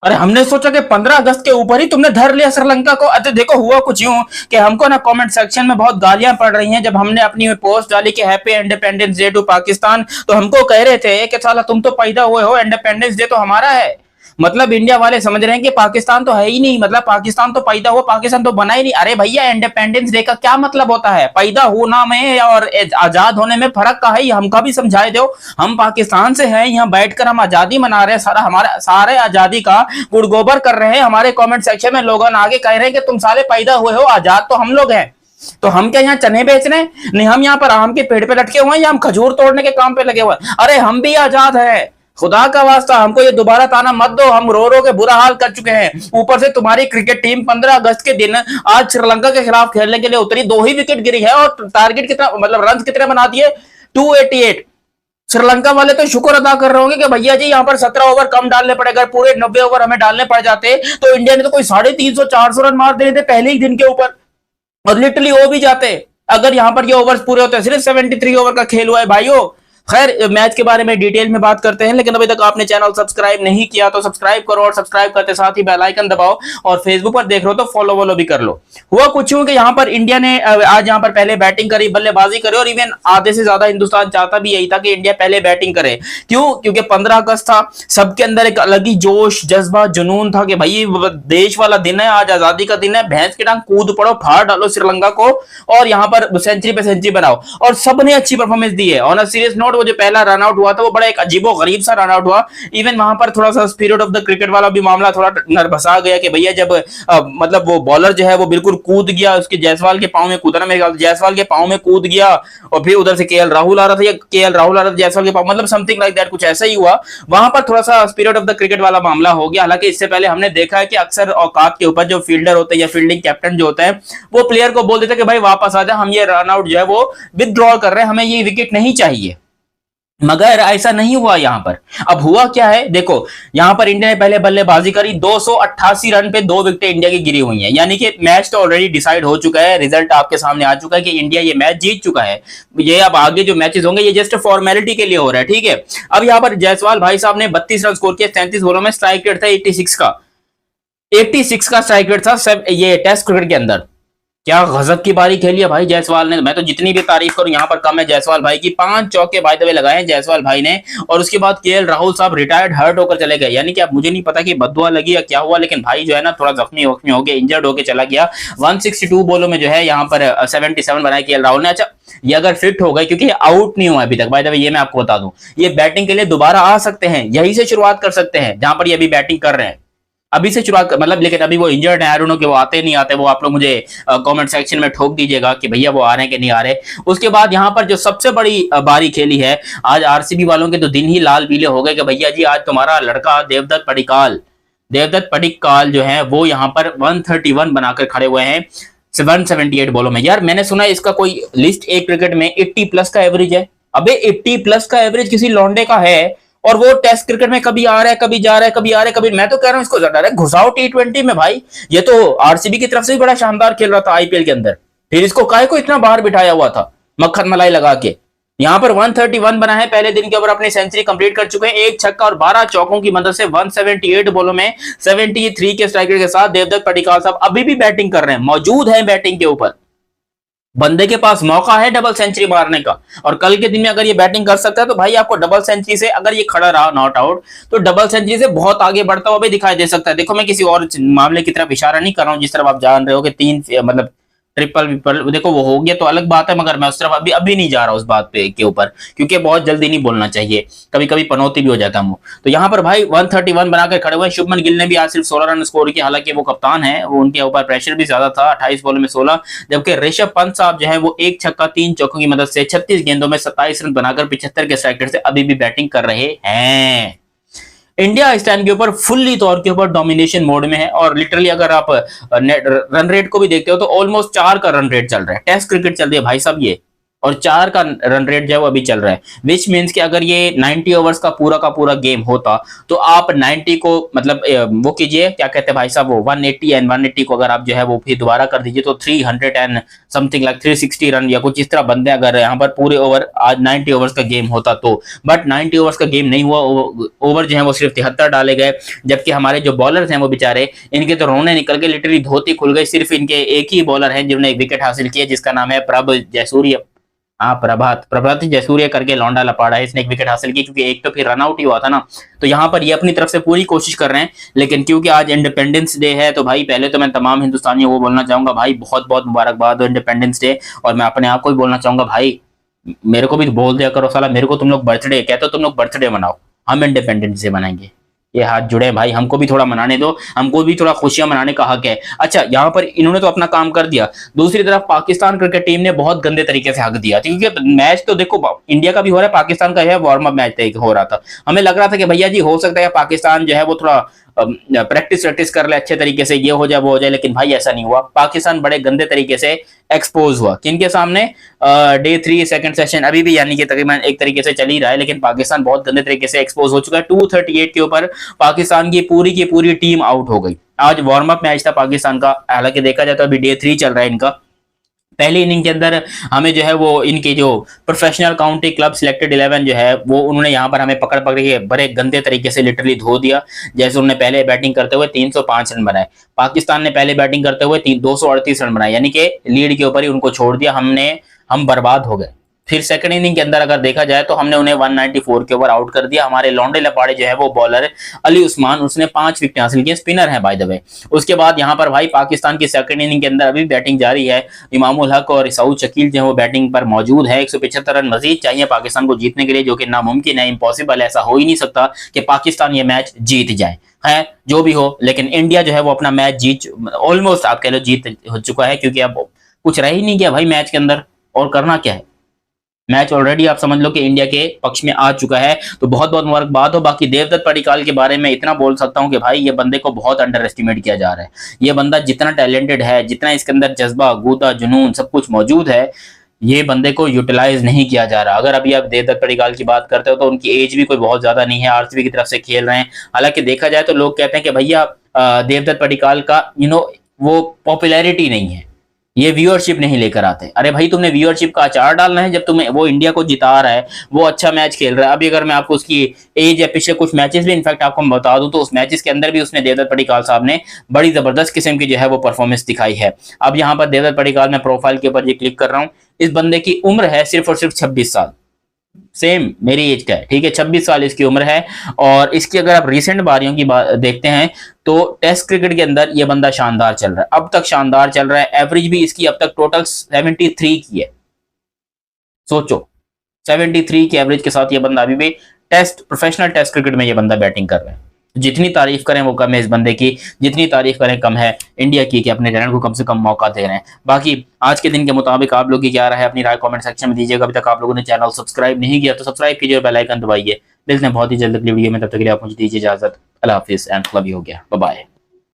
अरे हमने सोचा कि 15 अगस्त के ऊपर ही तुमने धर लिया श्रीलंका को। अरे देखो हुआ कुछ यूं कि हमको ना कमेंट सेक्शन में बहुत गालियां पड़ रही हैं। जब हमने अपनी पोस्ट डाली कि happy independence day to Pakistan, तो हमको कह रहे थे कि साला तुम तो पैदा हुए हो, इंडिपेंडेंस डे तो हमारा है। मतलब इंडिया वाले समझ रहे हैं कि पाकिस्तान तो है ही नहीं, मतलब पाकिस्तान तो पैदा हुआ, पाकिस्तान तो बना ही नहीं। अरे भैया इंडिपेंडेंस डे का क्या मतलब होता है? पैदा होना में और आजाद होने में फर्क का है, ये हमका भी समझाए दो। हम पाकिस्तान से हैं, यहाँ बैठकर हम आजादी मना रहे हैं, सारा हमारा सारे आजादी का गुड़गोबर कर रहे हैं। हमारे कमेंट सेक्शन में लोग आगे कह रहे हैं कि तुम साले पैदा हुए हो, आजाद तो हम लोग हैं। तो हम क्या यहाँ चने बेच रहे हैं? नहीं, हम यहाँ पर आम के पेड़ पे लटके हुए हैं या हम खजूर तोड़ने के काम पे लगे हुए हैं? अरे हम भी आजाद हैं। खुदा का वास्ता हमको ये दोबारा ताना मत दो, हम रो रो के बुरा हाल कर चुके हैं। ऊपर से तुम्हारी क्रिकेट टीम 15 अगस्त के दिन आज श्रीलंका के खिलाफ खेलने के लिए उतरी, 2 ही विकेट गिरी है और टारगेट कितना, मतलब रन कितने बना दिए? 288। श्रीलंका वाले तो शुक्र अदा कर रहे होंगे कि भैया जी यहाँ पर 17 ओवर कम डालने पड़े। अगर पूरे 90 ओवर हमें डालने पड़ जाते तो इंडिया ने तो कोई 350 400 रन मार देने थे पहले ही दिन के ऊपर, और लिटरली हो भी जाते अगर यहाँ पर ये ओवर्स पूरे होते। सिर्फ 73 ओवर का खेल हुआ है भाइयों। खैर मैच के बारे में डिटेल में बात करते हैं, लेकिन अभी तक आपने चैनल सब्सक्राइब नहीं किया तो सब्सक्राइब करो, और सब्सक्राइब करते साथ ही बेल आइकन दबाओ, और फेसबुक पर देख रहे हो तो फॉलो वॉलो भी कर लो। हुआ कुछ यूं कि यहाँ पर इंडिया ने आज यहाँ पर पहले बैटिंग करी, बल्लेबाजी करी, और इवन आधे से ज्यादा हिंदुस्तान चाहता भी यही था कि इंडिया पहले बैटिंग करे। क्यों? क्योंकि 15 अगस्त था, सबके अंदर एक अलग ही जोश जज्बा जुनून था कि भाई देश वाला दिन है, आज आजादी का दिन है, भैंस के टांग कूद पड़ो, फाड़ डालो श्रीलंका को, और यहाँ पर सेंचुरी पे सेंचुरी बनाओ। और सबने अच्छी परफॉर्मेंस दी है। ऑन अ सीरियस नोट, वो जो पहला रन आउट हुआ था वो बड़ा एक अजीबो गरीब सा रन आउट हुआ। इवन वहां पर थोड़ा सा स्पिरिट ऑफ द क्रिकेट वाला भी मामला थोड़ा नर्भसा गया कि भैया जब मतलब वो बॉलर जो है वो बिल्कुल कूद गया, उसके जायसवाल के पांव में कूदा ना, मेरे ख्याल जायसवाल के पांव में कूद गया, और फिर उधर से केएल राहुल आ रहा था, या केएल राहुल आ रहा था जायसवाल के पांव, मतलब समथिंग लाइक दैट, कुछ ऐसा ही हुआ। वहां पर थोड़ा सा स्पिरिट ऑफ द क्रिकेट वाला मामला हो गया। हालांकि इससे पहले हमने देखा है कि अक्सर औकात के ऊपर जो फील्डर होते हैं या फील्डिंग कैप्टन जो होता है वो प्लेयर को बोल देते हैं कि भाई वापस आ जा, हम ये रन आउट जो है वो विदड्रॉ कर रहे हैं, हमें ये विकेट नहीं चाहिए। मगर ऐसा नहीं हुआ यहां पर। अब हुआ क्या है देखो, यहां पर इंडिया ने पहले बल्लेबाजी करी, 288 रन पे 2 विकेटें इंडिया की गिरी हुई हैं, यानी कि मैच तो ऑलरेडी डिसाइड हो चुका है, रिजल्ट आपके सामने आ चुका है कि इंडिया ये मैच जीत चुका है। ये अब आगे जो मैचेस होंगे ये जस्ट फॉर्मेलिटी के लिए हो रहा है, ठीक है। अब यहां पर जायसवाल भाई साहब ने 32 रन स्कोर किए, 37 बॉलों में, स्ट्राइक रेट था 86 का, 86 का स्ट्राइक रेट था ये टेस्ट क्रिकेट के अंदर। क्या गजब की बारी खेली है भाई जायसवाल ने। मैं तो जितनी भी तारीफ करूं यहाँ पर कम है जायसवाल भाई की। 5 चौके बाय द वे लगाए हैं जायसवाल भाई ने, और उसके बाद केएल राहुल साहब रिटायर्ड हर्ट होकर चले गए। यानी कि अब मुझे नहीं पता कि बददुआ लगी या क्या हुआ, लेकिन भाई जो है ना थोड़ा जख्मी वख्मी हो गया, इंजर्ड होकर चला गया। 162 बॉलों में जो है यहाँ पर 77 बनाए केएल राहुल ने। अच्छा ये अगर फिट हो गए, क्योंकि आउट नहीं हुआ अभी तक बाय द वे, ये मैं आपको बता दूं, ये बैटिंग के लिए दोबारा आ सकते हैं, यही से शुरुआत कर सकते हैं जहां पर ये अभी बैटिंग कर रहे हैं। अभी से शुरुआत मतलब, लेकिन अभी वो इंजर्ड है, आई डोंट नो कि वो आते नहीं आते, वो आप लोग मुझे कमेंट सेक्शन में ठोक दीजिएगा कि भैया वो आ रहे हैं कि नहीं आ रहे। उसके बाद यहाँ पर जो सबसे बड़ी बारी खेली है, आज आरसीबी वालों के तो दिन ही लाल पीले हो गए कि भैया जी आज तुम्हारा लड़का देवदत्त पडिक्काल जो है वो यहाँ पर 131 बनाकर खड़े हुए हैं 178 बॉलों में। यार मैंने सुना है इसका कोई लिस्ट एक क्रिकेट में 80 प्लस का एवरेज है। अबे 80 प्लस का एवरेज किसी लौंडे का है, और वो टेस्ट क्रिकेट में कभी आ रहा है, कभी जा रहा है, कभी आ रहा है, कभी। मैं तो कह रहा हूं इसको डायरेक्ट घुसाओ T20 में भाई। ये तो आरसीबी की तरफ से भी बड़ा शानदार खेल रहा था आईपीएल के अंदर, फिर इसको काहे को इतना बाहर बिठाया हुआ था मक्खन मलाई लगा के। यहाँ पर 131 बना है, पहले दिन के ऊपर अपनी सेंचुरी कंप्लीट कर चुके हैं, एक छक्का और 12 चौकों की मदद से 178 बॉलों में 73 के स्ट्राइक रेट के साथ देवदत्त पडिक्काल साहब अभी भी बैटिंग कर रहे हैं, मौजूद है बैटिंग के ऊपर। बंदे के पास मौका है डबल सेंचुरी मारने का, और कल के दिन में अगर ये बैटिंग कर सकता है तो भाई आपको डबल सेंचुरी से, अगर ये खड़ा रहा नॉट आउट, तो डबल सेंचुरी से बहुत आगे बढ़ता हुआ भी दिखाई दे सकता है। देखो मैं किसी और मामले की तरफ इशारा नहीं कर रहा हूं, जिस तरफ आप जान रहे हो कि 3 मतलब ट्रिपल विपल, देखो वो हो गया तो अलग बात है, मगर मैं उस तरफ अभी नहीं जा रहा उस बात पे के ऊपर, क्योंकि बहुत जल्दी नहीं बोलना चाहिए, कभी कभी पनौती भी हो जाता हूँ। तो यहाँ पर भाई 131 बनाकर खड़े हुए। शुभमन गिल ने भी आज सिर्फ 16 रन स्कोर किया, हालांकि वो कप्तान है, वो उनके ऊपर प्रेशर भी ज्यादा था, 28 बॉलों में 16। जबकि ऋषभ पंत साहब जो है वो एक छक्का 3 चौकों की मदद से 36 गेंदों में 27 रन बनाकर 75 के स्ट्राइक रेट से अभी भी बैटिंग कर रहे हैं। इंडिया इस टाइम के ऊपर फुल्ली तौर के ऊपर डोमिनेशन मोड में है, और लिटरली अगर आप रन रेट को भी देखते हो तो ऑलमोस्ट 4 का रन रेट चल रहा है। टेस्ट क्रिकेट चल रही है भाई साहब ये। और 4 का रन रेट जो है वो अभी चल रहा है, विच मीन्स कि अगर ये 90 ओवर्स का पूरा गेम होता तो आप 90 को मतलब वो कीजिए, क्या कहते हैं भाई साहब, वो 180 एंड 180 को अगर आप जो है वो फिर दोबारा कर दीजिए तो 300 एंड समथिंग लाइक 360 रन या कुछ इस तरह बनते, अगर यहाँ पर पूरे ओवर आज 90 ओवर्स का गेम होता तो। बट 90 ओवर्स का गेम नहीं हुआ, ओवर जो है वो सिर्फ 73 डाले गए, जबकि हमारे जो बॉलर्स हैं वो बेचारे, इनके तो रोने निकल गए, लिटरली धोती खुल गई। सिर्फ इनके एक ही बॉलर हैं जिन्होंने एक विकेट हासिल किया, जिसका नाम है प्रभ जयसूर्य, हाँ प्रभात जयसूर्य करके लौंडा लपाड़ा है, इसने एक विकेट हासिल की, क्योंकि एक तो फिर रन आउट ही हुआ था ना। तो यहाँ पर ये अपनी तरफ से पूरी कोशिश कर रहे हैं, लेकिन क्योंकि आज इंडिपेंडेंस डे है तो भाई पहले तो मैं तमाम हिंदुस्तानियों को बोलना चाहूंगा भाई बहुत बहुत मुबारकबाद हो इंडिपेंडेंस डे। और मैं अपने आप को भी बोलना चाहूंगा भाई मेरे को भी बोल दिया करो साला, मेरे को तुम लोग बर्थडे कहते हो, तुम लोग बर्थडे मनाओ, हम इंडिपेंडेंस डे मनाएंगे। ये हाथ जुड़े भाई, हमको भी थोड़ा मनाने दो, हमको भी थोड़ा खुशियां मनाने का हक है। अच्छा, यहाँ पर इन्होंने तो अपना काम कर दिया, दूसरी तरफ पाकिस्तान क्रिकेट टीम ने बहुत गंदे तरीके से हक दिया, क्योंकि मैच तो देखो इंडिया का भी हो रहा है, पाकिस्तान का है वार्म अप मैच हो रहा था। हमें लग रहा था कि भैया जी हो सकता है पाकिस्तान जो है वो थोड़ा प्रैक्टिस कर ले अच्छे तरीके से, ये हो जाए वो हो जाए, लेकिन भाई ऐसा नहीं हुआ। पाकिस्तान बड़े गंदे तरीके से एक्सपोज हुआ, किनके सामने? डे 3 सेकंड सेशन अभी भी यानी कि तकरीबन एक तरीके से चल ही रहा है, लेकिन पाकिस्तान बहुत गंदे तरीके से एक्सपोज हो चुका है। 238 के ऊपर पाकिस्तान की पूरी टीम आउट हो गई। आज वार्म अप मैच था पाकिस्तान का, हालांकि देखा जाए तो अभी डे 3 चल रहा है इनका। पहली इनिंग के अंदर हमें जो है वो इनके जो प्रोफेशनल काउंटी क्लब सिलेक्टेड 11 जो है वो उन्होंने यहाँ पर हमें पकड़ के बड़े गंदे तरीके से लिटरली धो दिया। जैसे उन्होंने पहले बैटिंग करते हुए 305 रन बनाए, पाकिस्तान ने पहले बैटिंग करते हुए 238 रन बनाए, यानी कि लीड के ऊपर ही उनको छोड़ दिया, हम बर्बाद हो गए। फिर सेकंड इनिंग के अंदर अगर देखा जाए तो हमने उन्हें 194 के ओवर आउट कर दिया। हमारे लौंडे लपाड़े जो है वो बॉलर अली उस्मान, उसने 5 विकेट हासिल किए, स्पिनर है बाय द वे। उसके बाद यहाँ पर भाई पाकिस्तान की सेकंड इनिंग के अंदर अभी बैटिंग जारी है, इमामुल हक और सऊद शकील जो है वो बैटिंग पर मौजूद है। 175 रन मजीद चाहिए पाकिस्तान को जीतने के लिए, जो कि नामुमकिन है, इम्पॉसिबल, ऐसा हो ही नहीं सकता कि पाकिस्तान ये मैच जीत जाए। है जो भी हो, लेकिन इंडिया जो है वो अपना मैच जीत, ऑलमोस्ट आप कह लो जीत हो चुका है, क्योंकि अब कुछ रह ही नहीं गया भाई मैच के अंदर, और करना क्या है। मैच ऑलरेडी आप समझ लो कि इंडिया के पक्ष में आ चुका है, तो बहुत बहुत मुबारकबाद हो। बाकी देवदत्त पडिक्कल के बारे में इतना बोल सकता हूं कि भाई ये बंदे को बहुत अंडर एस्टिमेट किया जा रहा है। ये बंदा जितना टैलेंटेड है, जितना इसके अंदर जज्बा, गूदा, जुनून सब कुछ मौजूद है, ये बंदे को यूटिलाइज नहीं किया जा रहा। अगर अभी आप देवदत्त पडिक्कल की बात करते हो तो उनकी एज भी कोई बहुत ज्यादा नहीं है, आरसीबी की तरफ से खेल रहे हैं। हालांकि देखा जाए तो लोग कहते हैं कि भैया देवदत्त पडिक्कल का वो पॉपुलैरिटी नहीं है, ये व्यूअरशिप नहीं लेकर आते। अरे भाई तुमने व्यूअरशिप का अचार डालना है, जब तुम्हें वो इंडिया को जिता रहा है, वो अच्छा मैच खेल रहा है। अभी अगर मैं आपको उसकी एज या पिछले कुछ मैचेस भी इनफैक्ट आपको मैं बता दूं तो उस मैचेस के अंदर भी उसने देवदत्त पडिक्कल साहब ने बड़ी जबरदस्त किस्म की जो है वो परफॉर्मेंस दिखाई है। अब यहाँ पर देवदत्त पडिक्कल मैं प्रोफाइल के ऊपर ये क्लिक कर रहा हूँ, इस बंदे की उम्र है सिर्फ और सिर्फ 26 साल, सेम मेरी एज का है, ठीक है, 26 साल इसकी उम्र है। और इसकी अगर आप रिसेंट बारियों की बात देखते हैं तो टेस्ट क्रिकेट के अंदर ये बंदा शानदार चल रहा है, अब तक शानदार चल रहा है। एवरेज भी इसकी अब तक टोटल 73 की है, सोचो 73 की एवरेज के साथ ये बंदा अभी भी प्रोफेशनल टेस्ट क्रिकेट में ये बंदा बैटिंग कर रहा है। जितनी तारीफ करें वो कम है इस बंदे की, जितनी तारीफ करें कम है इंडिया की कि अपने टैलेंट को कम से कम मौका दे रहे हैं। बाकी आज के दिन के मुताबिक आप लोग की क्या राय है, अपनी राय कमेंट सेक्शन में दीजिएगा। अभी तक आप लोगों ने चैनल सब्सक्राइब नहीं किया तो सब्सक्राइब कीजिए और बेल आइकन दबाइए। मिलते हैं बहुत ही जल्द अगली वीडियो में, तब तक के लिए आप मुझे दीजिए इजाजत। अल्लाह हाफिज एंड लव यू हो गया, बाय बाय।